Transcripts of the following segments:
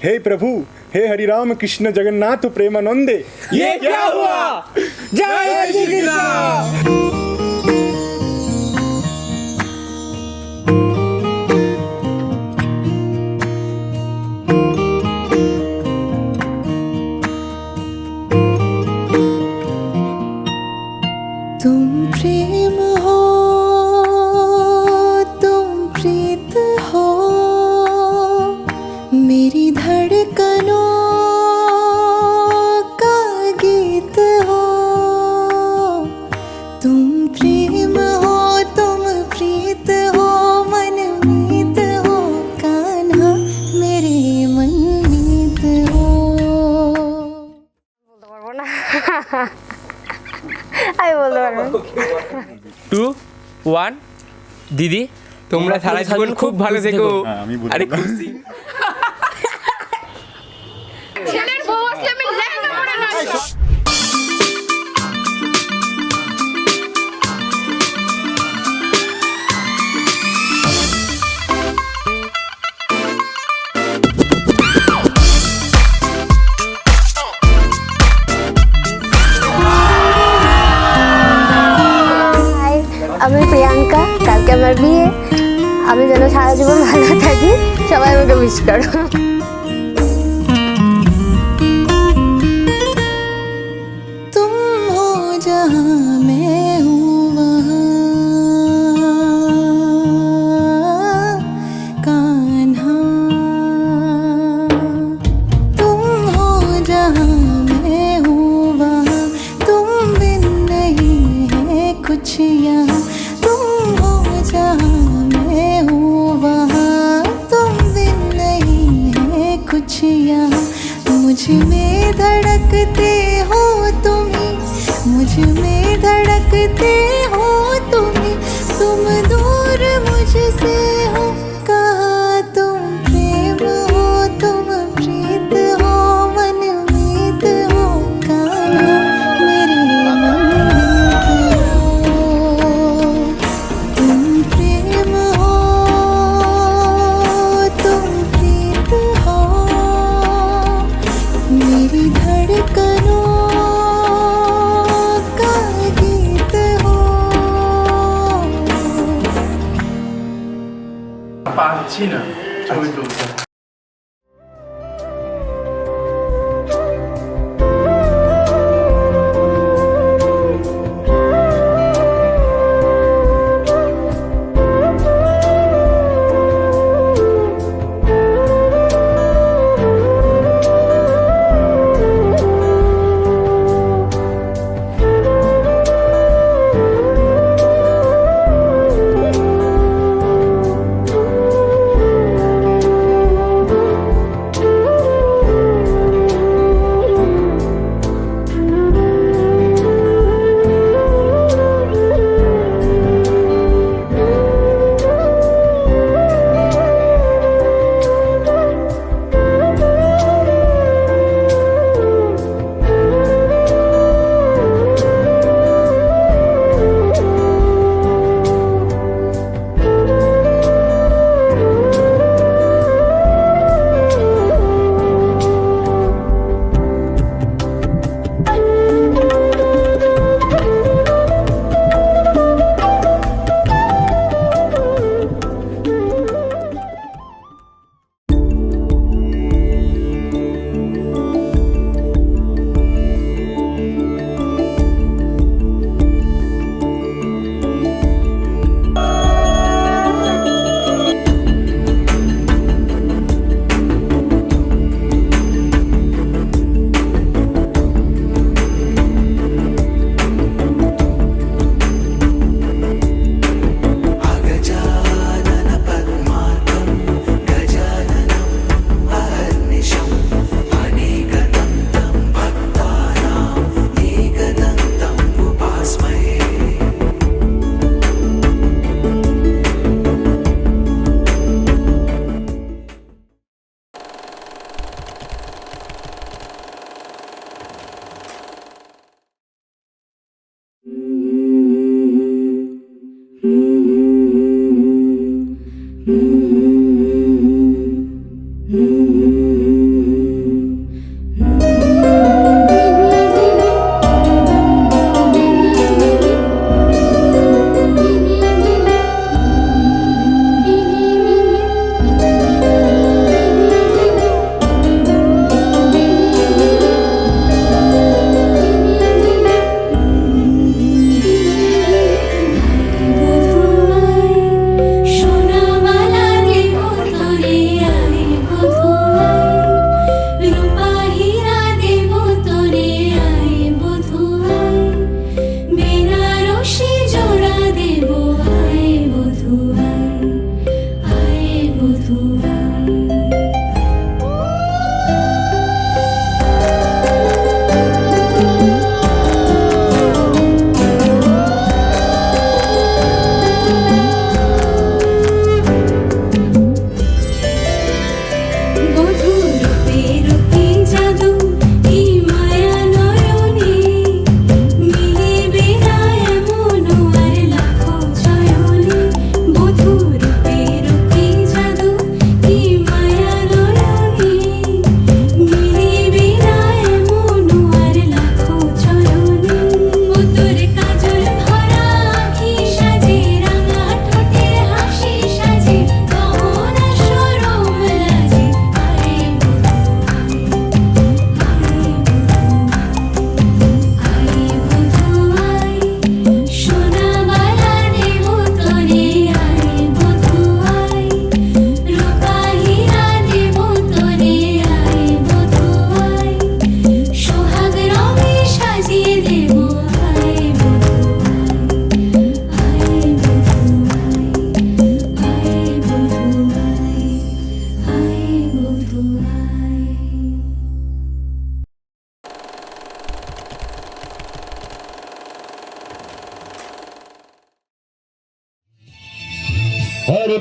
हे प्रभु, हे हरि राम कृष्ण जगन्नाथ प्रेमानंदे। ये क्या हुआ? जय श्री कृष्ण। तुम प्रेम हो, तुम प्रीत हो, मेरी धड़कनों का गीत हो। तुम प्रेम हो, तुम प्रीत हो, मनमीत हो, कान्हा मेरे मनमीत हो। আমি বলতে পারবো 2 1 দিদি তোমরা সারা জীবন খুব ভালো থেকো। আরে খুশি ছেলের বউ আসলে আমি লেহেঙ্গা পরে নাচবো। আমি প্রিয়াঙ্কা, কালকে আমার বিয়ে। আমি যেন সারা জীবন ভালো থাকি, সবাই আমাকে উইশ করো। तुम हो जहाँ मैं हूँ वहाँ, कान्हा। तुम हो जहाँ मैं हूँ वहाँ, तुम बिन नहीं है कुछ यहाँ। तुम हो जहाँ मैं हूँ वहाँ, तुम बिन नहीं है कुछ यहाँ। मुझ में धड़कते हो तुम ही, मुझ में धड़कते हो तुम ही। तुम दूर मुझसे हो, कहा तुम प्रेम हो, तुम प्रीत हो, मनमीत हो, कान्हा मेरे मनमीत हो। तुम प्रेम हो, तुम प्रीत हो, मेरी धड़कनों का गीत हो। পাচ্ছি না ছবি তুলতে।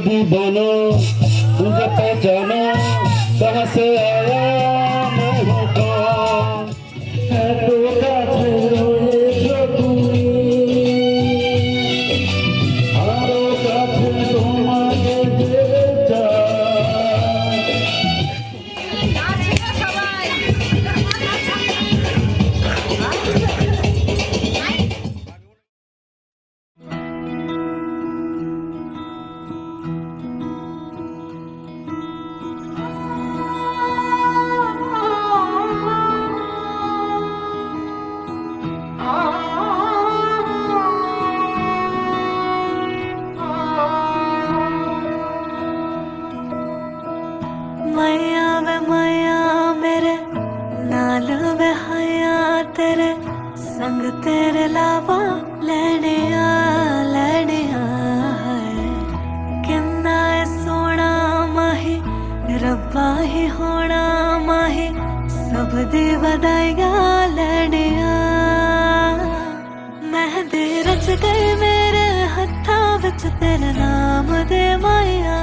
दीवाना मुझे पहचाना कहाँ से आया मैं हूँ कौन है तो काছে রয়েছো তুমি আরো কাছে তোমাকে যেতে চাই मैया वे मैया मेरे नाल वे हया तेरे संग तेरे लावा लेने आ किन्ना है सोना माही रब्बा ही होना माही सब दी वधाइया लेने आ मेहंदी रच गई मेरे हत्था विच तेरे नाम दे माया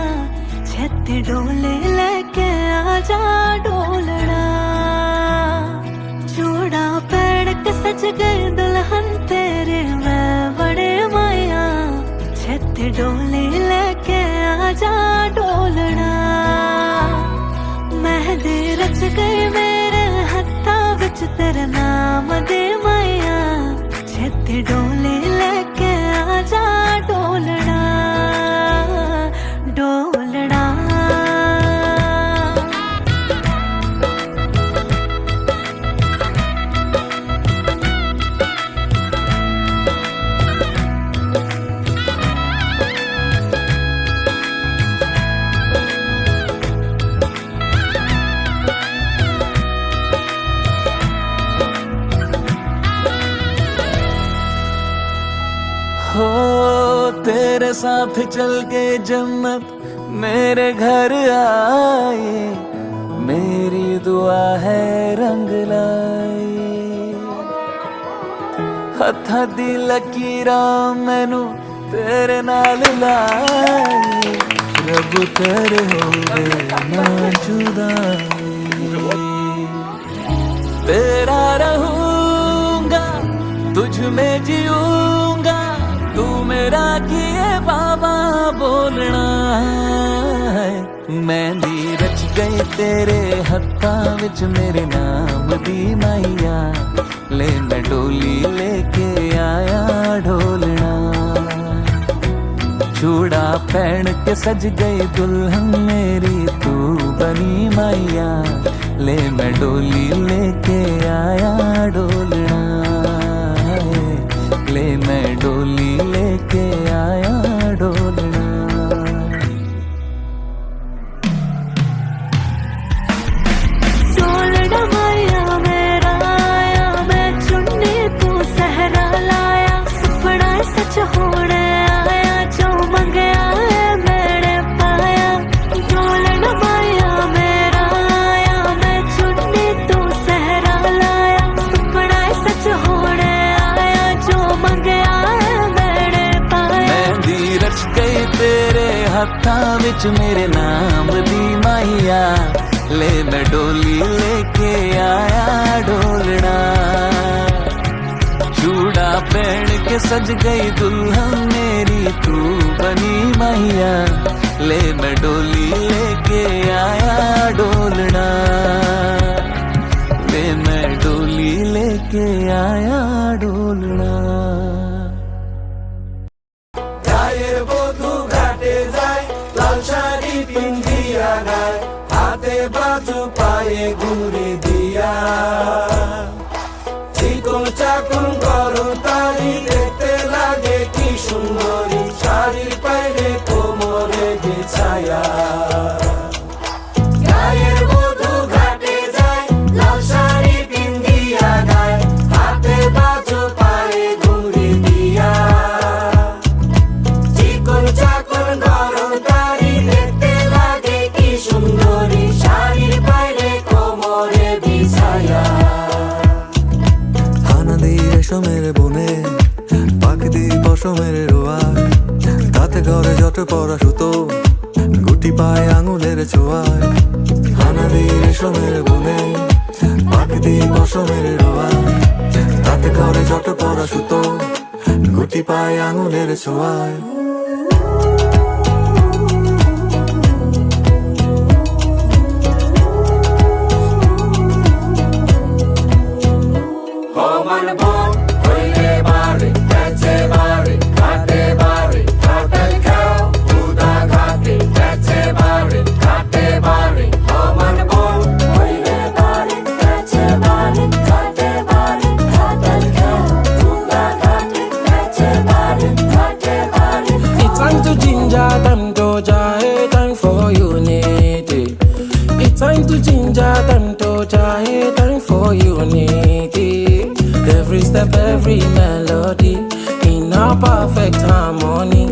छेती डोले लेके आजा डोलना चूड़ा पैर के सज गए दुल्हन तेरे मैं बड़े माया छेती डोले लेके आजा डोलना मेहंदी रच गई मेरे हत्था विच तेरे नाम दे माया छेती डोले लेके आजा डोलना डोलना हो तेरे साथ चल के जन्नत मेरे घर आए मेरी दुआ है रंग लाई हत्था दी लकीरा मैनू तेरे नाल लाई रब तेरे हो गए ना जुदाई तेरा रहूंगा तुझ में जीऊंगा तू मेरा किए बाबा बोलना है मेहंदी रच गई तेरे हत्था विच मेरे नाम दी माइया ले मैं डोली लेके आया ढोलना चूड़ा पहन के सज गई दुल्हन मेरी तू बनी माइया ले मैं डोली लेके आया डोलना ले मैं डोली लेके आया डोलना डोलना माया मेरा आया मैं चुन्नी तू सहरा लाया सपना सच होने आया जो मंगया है मैंने पाया डोलना माया मेरा आया मैं चुन्नी तू सहरा लाया सपना सच होने आया जो मंगया है मैंने पाया मेहंदी रच गई तेरे हत्था विच मेरे नाम दी माइया ले मैं डोली लेके आया डोलना चूड़ा पहन के सज गई दुल्हन मेरी तू बनी माइया ले मैं डोली लेके आया डोलना ले मैं डोली लेके आया डोलना গায়ের বধূ ঘাটে যায় লাল শাড়ি পিন্ধিয়া গায় হাতে বাজু পায়ে ঘুরে দিয়া চিকন চাকন করো তারি দেখতে লাগে কি সুন্দরী শাড়ির পায়ে কোমরে বিছায়া গায়ের বধূ ঘাটে যায় লাল শাড়ি পিন্ধিয়া গায় হাতে বাজু পায়ে ঘুরে দিয়া চিকন চাকন করো তারি দেখতে লাগে কি সুন্দরী শাড়ির পায়ে কোমরে বিছায়া হানা দিয়ে রেশমের বনে পাখি দিয়ে পশমের রোয়া তাতে ঘরে যত পরা সুতো গুটি পায় আঙুলের ছোঁয়ায়, হানারি রেশমের বনে, পাখি পশমের রোয়ায়, তাতে করে জট পড়া সুতো, গুটি পায় আঙুলের ছোঁয়ায়। It's time to ginger them doja, hey, time for unity. It's time to ginger them doja, hey, time for unity. Every step, every melody, in a perfect harmony.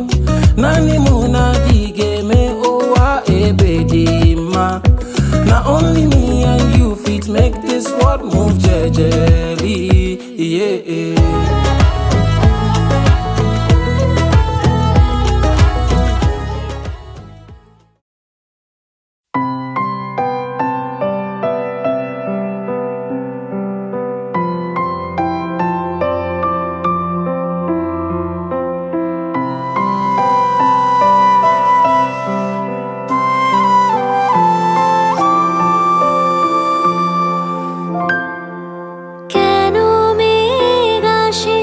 Nani muna dige me owa ebedi ma. Not only me and you fit make this world move jejely, yeah. কেন মেঘ আসে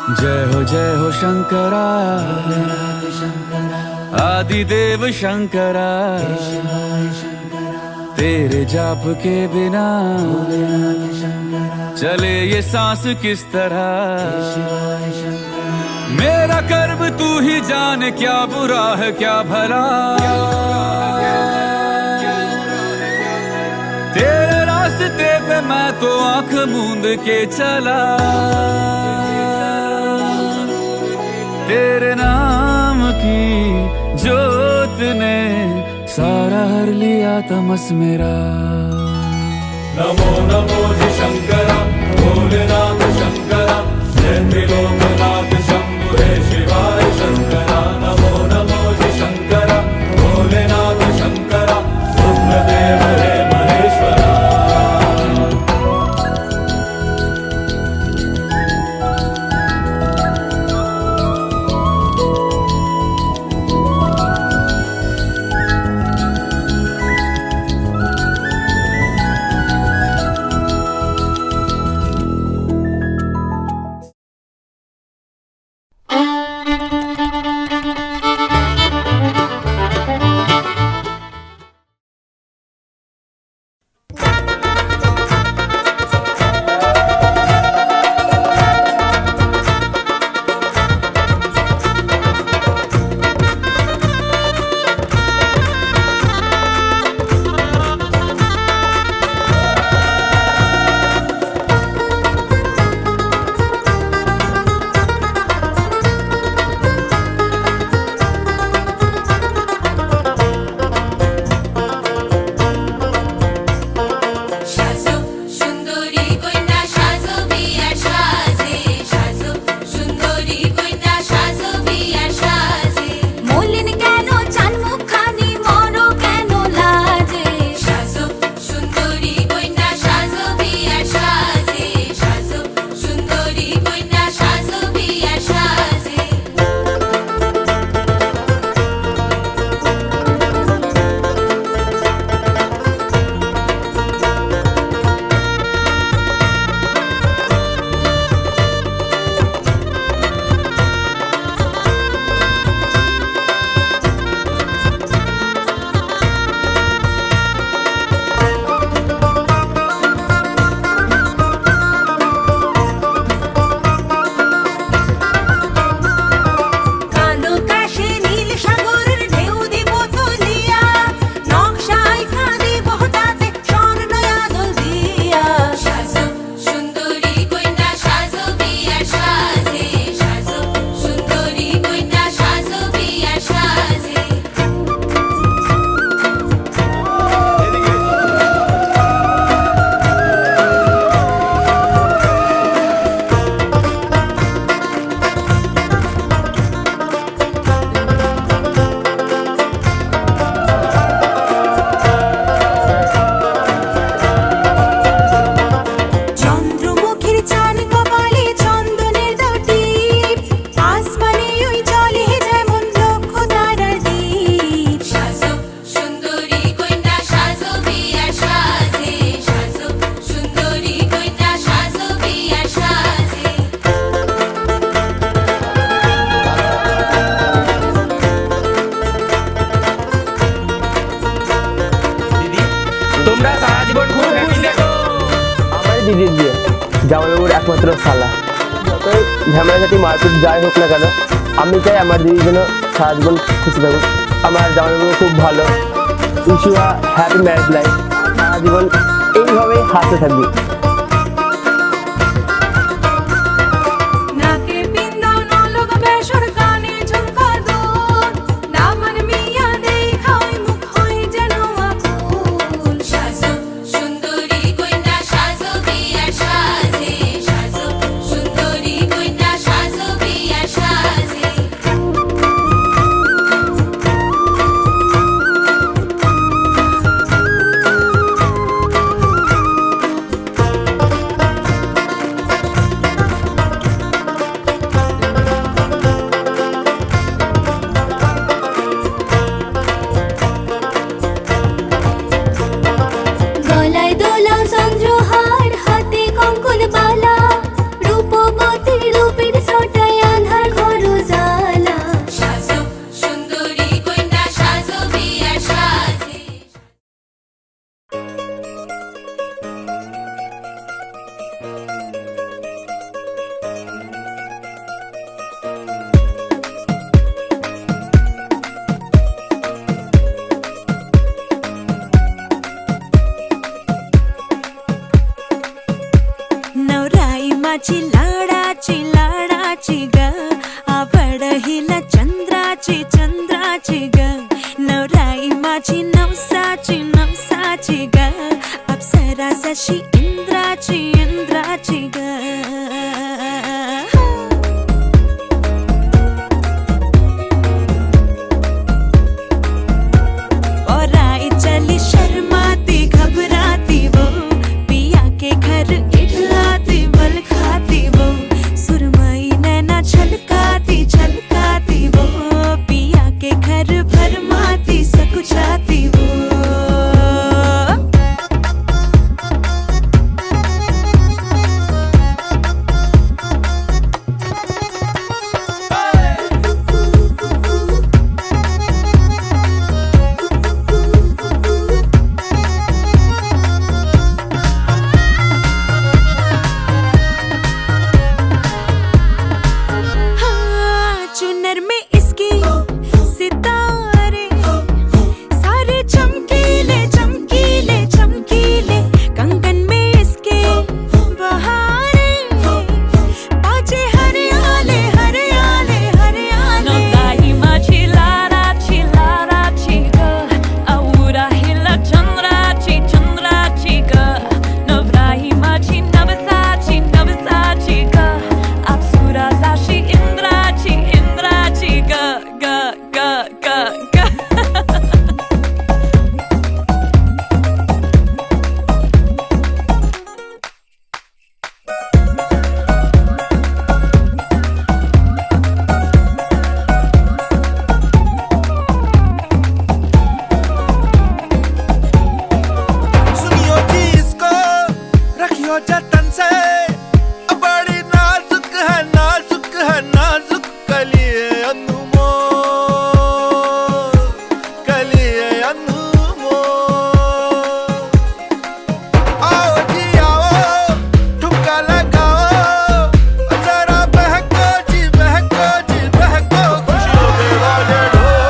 जय हो शंकरा आदिदेव शंकरा तेरे जाप के बिना चले ये सांस किस तरह मेरा कर्म तू ही जाने क्या बुरा है क्या भला तेरे रास्ते पे मैं तो आंख मूंद के चला तेरे नाम की जोत ने सारा हर लिया तमस मेरा नमो नमो जी शंकरा भोलेनाथ शंकरा जय त्रिलोकनाथ शंभु हे शिवाय शंकरा नमो नमो जी शंकरा भोलेनाथ शंकरा रुद्रदेव हे महेश्वरा দিদির বিয়ে জামাইবাবুর একমাত্র শালা যতই ঝামেলাঝাটি মারপিট যাই হোক না কেন আমি চাই আমার দিদির জন্য সারা জীবন খুশি থাকুক। আমার জামাইবাবু খুব ভালো, wish you a happy marriage life, সারা জীবন এইভাবেই হাসতে থাকবি। माझी लाडाची लाडाची ग आवड हिला चंद्राची चंद्राची ग नवराई माझी नवसाची नवसाची ग अप्सरा जशी इंद्राची इंद्राची ग और आई चली शर्माती घबराती वो पिया के घर इठलाती बल खाती वो सुरमई नैना छलकाती छलकाती वो पिया के घर भरमाती सकुचाती वो चुनर में इसकी सितारे सारे चमकीले चमकीले चमकीले कंगन में इसके बहारे बाजे हरियाले हरियाले हरियाले नवराई माझी लाडाची लाडाची ग औरा हिला चंद्राची चंद्राची ग नवराई माझी नवसाची नवसाची ग अप्सरा जशी इंद्राची इंद्राची ग ग ग ग ग सुनियो जी इसको रखियो जतन से बड़ी नाजुक है नाजुक है नाजुक कलिए अनमोल कलिए अनमोल आओ जी आओ ठुमका लगाओ जरा बहको जी बहको जी बहको खुशियों के बाजे ढोल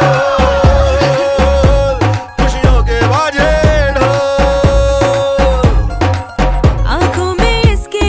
खुशियों के बाजे ढोल आंखों में इसके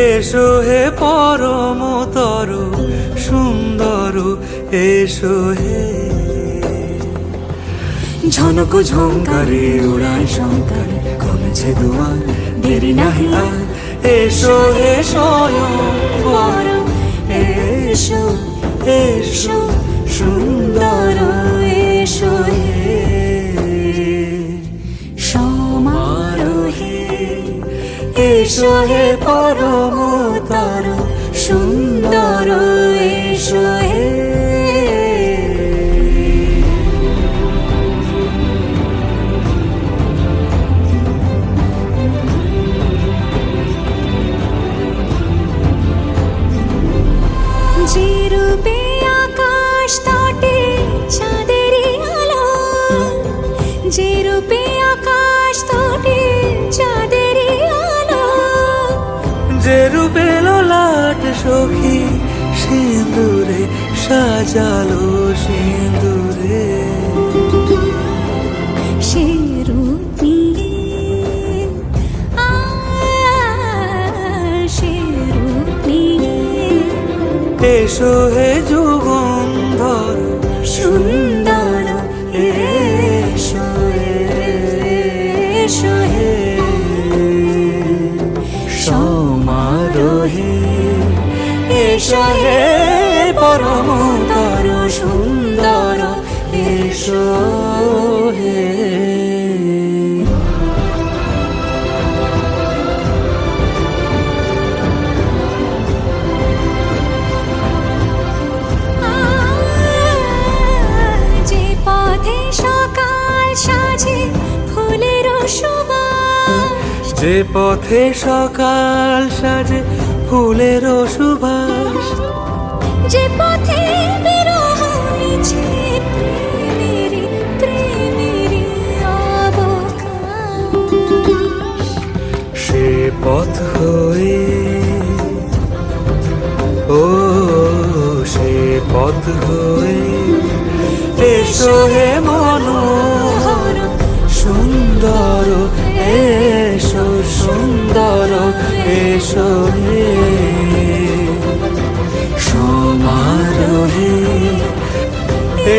এসো হে পরমতর সুন্দর এসো হে ঝনক ঝঙ্কারে উড়ায় শঙ্কারে কমেছে দুয়ার দেরি নাহি আর এসো হে স্বয়ং বর এসো এসো সুন্দর এসো হে সমারোহে এসো হে পরমতর সুন্দর এসো হে যে রূপে আকাশ তটে চাঁদেরই আলো, যে রূপে আকাশ তটে চাঁদেরই আলো, যে রূপে ললাট সখী সিঁদুরে সাজালো সিঁদুরে সে রূপ নিয়ে সে রূপ নিয়ে এসো হে যুগন্ধর সুন্দর এসো এসো হে সমারোহে এসো হে পরমতর সুন্দর এসো হে যে পথে সকাল সাজে ফুলের সুবাস, যে পথে সকাল সাজে ফুলের সুবাস যে পথে বিরহ মিছে প্রেমেরই প্রেমেরই অবকাশ, সে পথ হয়ে ও সে পথ হয়ে এসো হে মনোহর সুন্দর এসো সুন্দর এসো হে সমারোহে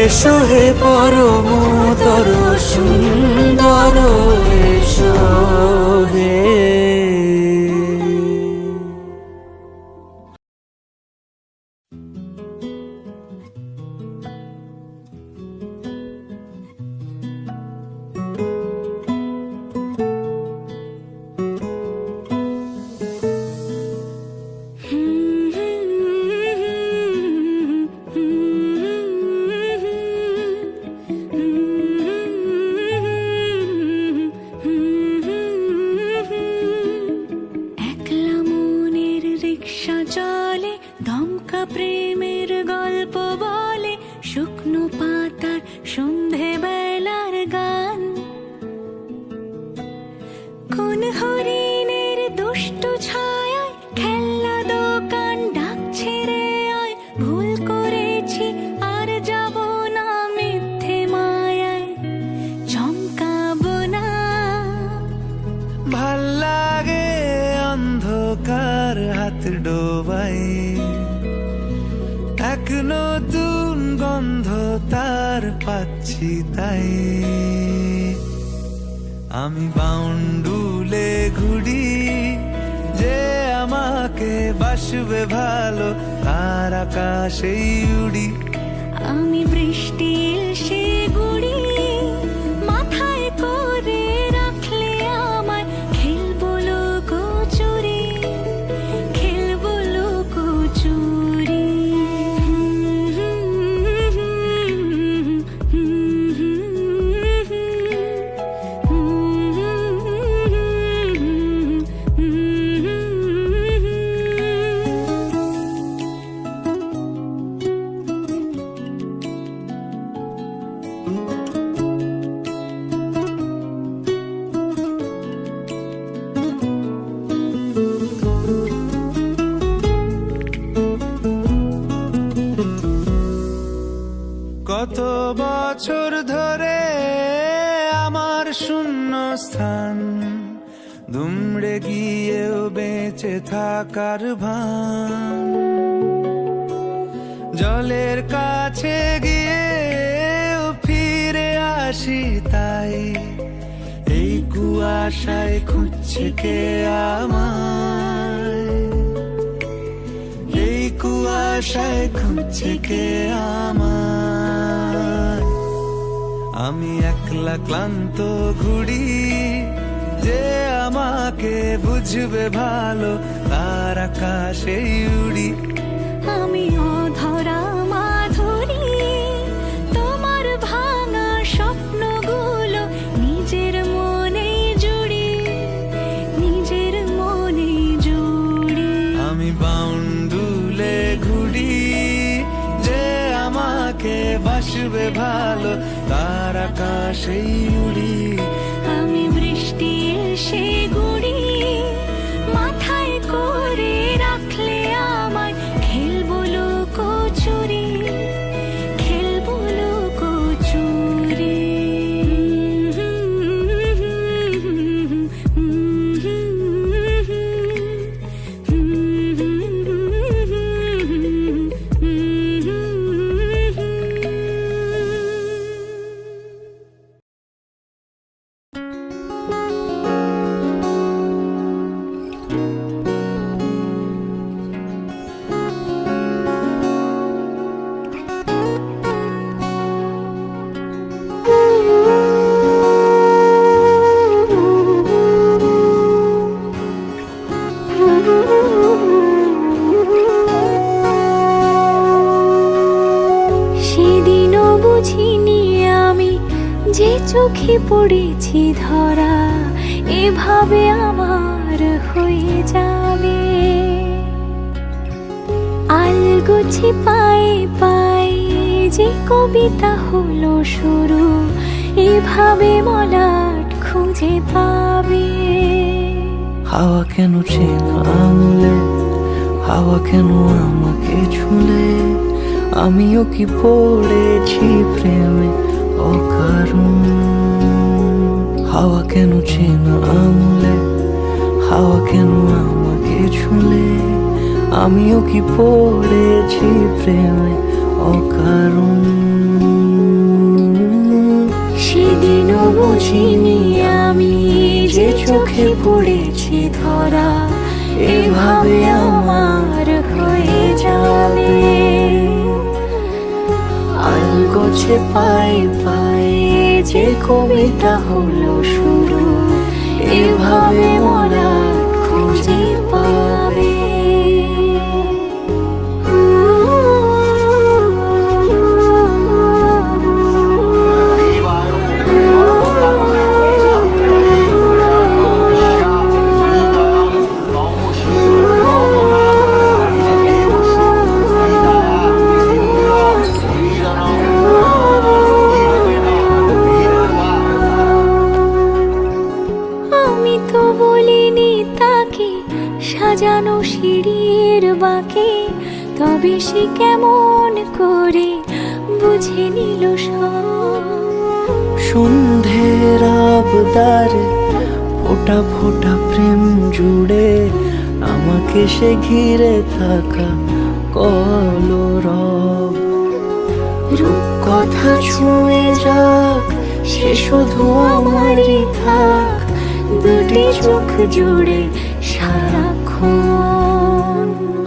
এসো হে পরমতর সুন্দর এসো হে একলা মনের রিক্সা চলে, দমকা প্রেমের গল্প বলে, শুকনো পাতার সন্ধে বেলার গান, কোন হরিণের দুষ্ট ছায়ায় খেলনা দোকান ডাকছে রে আয়, ভুল করেছি আর যাব না মিথ্যে মায়ায় চমকাবো না। ভাল লাগে অন্ধকার হাত ডোবাই, এক নতুন গন্ধ তার পাচ্ছি তাই আমি বাউন্ডুলে ঘুরি, যে আমাকে বাসবে ভালো তার আকাশেই উড়ি, আমি বৃষ্টি সে গুড়ি মাথায় করে রাখলে আমায়, খেলবো লুকোচুরি খেলবো লুকোচুরি। কত বছর ধরে আমার শূন্য স্থান দুমড়ে গিয়েও বেঁচে বেঁচে থাকার ভান, জলের কাছে গিয়ে ফিরে আসি তাই, এই কুয়াশায় খুঁজছে কে আমায়, এই কুয়াশায় খুঁজছে কে আমায়। আমি একলা ক্লান্ত ঘুরি, যে আমাকে বুঝবে ভালো তার আকাশে উড়ি। আমি অধরা মাধুরী, তোমার ভাঙা স্বপ্নগুলো নিজের মনে জুড়ি, নিজের মনে জুড়ি। আমি বাউন্ডুলে ঘুরি, যে আমাকে বাসবে ভালো তার আকাশে উড়ি। আমি বৃষ্টি এসে গুড়ি, মাথায় করে রাখলে আমায় খেলবো লুকোচুরি, খেলবো লুকোচুরি। সেদিনও বুঝিনি আমি যে চোখে পড়েছি ধরা, এভাবে আমার হয়ে যাবে। আলগোছে পায়ে পায়ে যে কবিতা হলো শুরু, এভাবে মলাট খুঁজে পাবে। হাওয়া কেন চেনা আঙুলে, হাওয়া কেন আমাকে ছুলে, আমিও কি পড়েছি প্রেমে অকারণ। হাওয়া কেন চেনা আঙুলে, হাওয়া কেন আমাকে ছুলে, আমিও কি পড়েছি প্রেমে অকারণ। সেদিনও বুঝিনি আমি যে চোখে পড়েছি ধরা, এভাবে আমার হয়ে যাবে। আলগোছে পায়ে পায়ে যে কবিতা হলো শুরু, এভাবে মোরা খুঁজে পাবে। আমি তো বলিনি তাকে সাজানো সিঁড়ির বাঁকে, তবে সে কেমন করে বুঝে নিল সব। সন্ধ্যের আবদারে ফোটা ফোটা প্রেম জুড়ে, আমাকে সে ঘিরে থাকা কলরব। রূপকথা ছুঁয়ে যাক, সে শুধু আমারই থাক, দুটি চোখ জুড়ে সারাক্ষণ।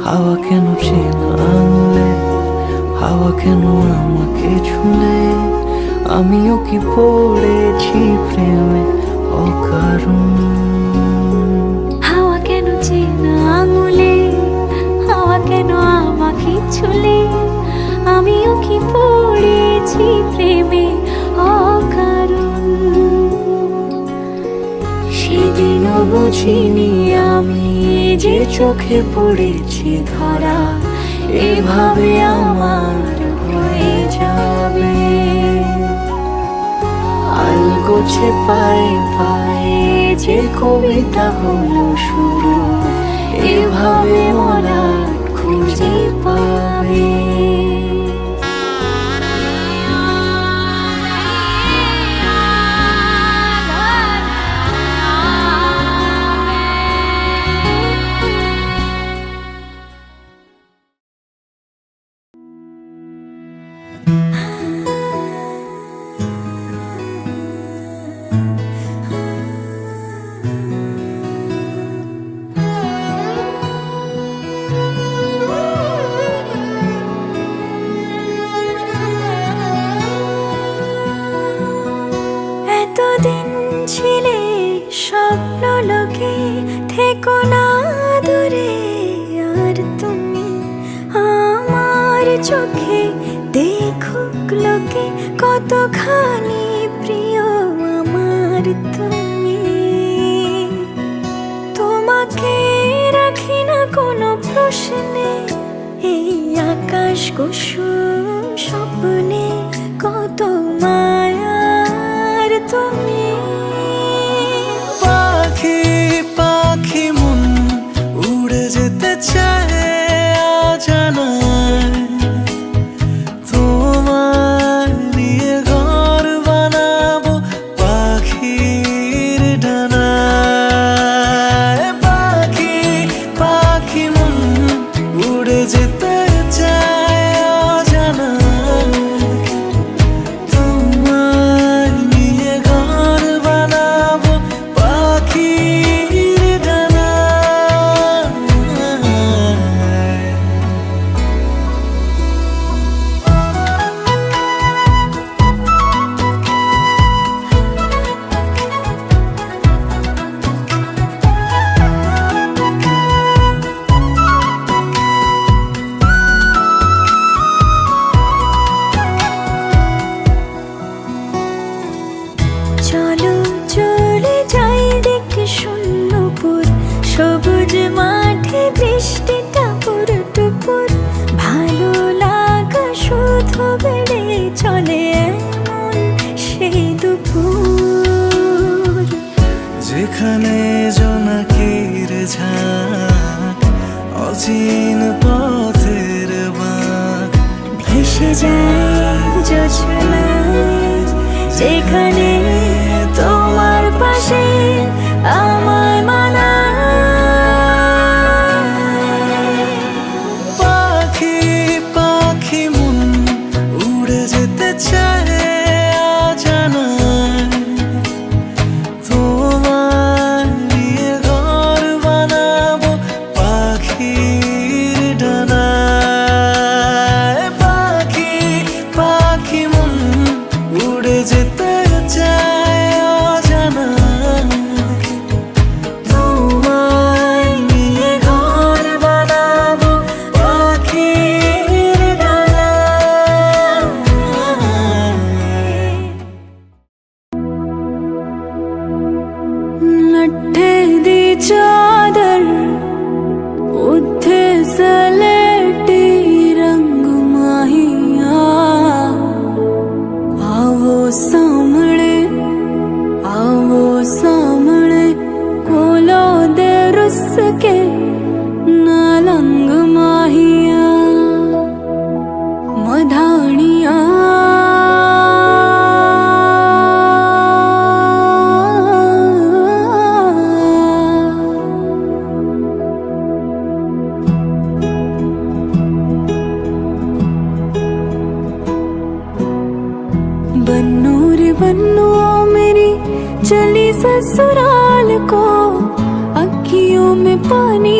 হাওয়া কেন চেনা আঙুলে, হাওয়া কেন আমাকে ছুলে, আমিও কি পড়েছি প্রেমে অকারণ। হাওয়া কেন চেনা আঙুলে, হাওয়া কেন আমাকে ছুলে, আমিও কি পড়েছি প্রেমে অকারণ। সেদিনও বুঝিনি আমি যে চোখে পড়েছি ধরা, এভাবে আমার হয়ে যাবে। আলগোছে পায়ে পায়ে যে কবিতা হলো শুরু, এভাবে মোরা খুঁজে পাবে। থেকে কতখানি প্রিয় আমার তুমি, তোমাকে রাখি না কোনো প্রশ্নে, এই আকাশ কুসুম স্বপ্নে কত মায়ার তুমি। পাখি পাখি মন উড়ে যেতে চায় অজানায়, তোমার নিয়ে ঘর বানাবো পাখির ডানায়। পাখি পাখি মন উড়ে যেতে চায় অজানায়, তোমার নিয়ে ঘর বানাবো পাখির ডানায়। চলো চলে যাই দেখে শূন্যপুর, সবুজ মাঠে বৃষ্টিটা পুরটুপুর, ভালো লাগা শুধু বেড়ে চলে এমন সেই দুপুর। যেখানে জোনাকির ঝাঁক, অচিন পথের বাঁক, ভেসে যায় জোছনায়, যেখানে তোমার পাশে আমায় মানায়। পাখি পাখি মন উড়ে যেতে চায় অজানায়, তোমার নিয়ে ঘর বানাবো পাখির ডানায়। পাখি পাখি মন উড়ে যেতে চায় অজানায়, তোমার নিয়ে ঘর বানাবো পাখির ডানায়। ਲੱਠੇ ਦੀ ਚਾਦਰ ਉੱਥੇ ਸਲੇਟੀ ਰੰਗ ਮਾਹੀਆ, ਆਵੋ ਸਾਹਮਣੇ ਕੋਲੋਂ ਦੇ ਰੁੱਸ ਕੇ ਨਾ ਲੰਗ ਮਾਹੀਆ, ਮਧਾਣੀਆਂ बन्नू रे बन्नू मेरी चली ससुराल को, अखियों में पानी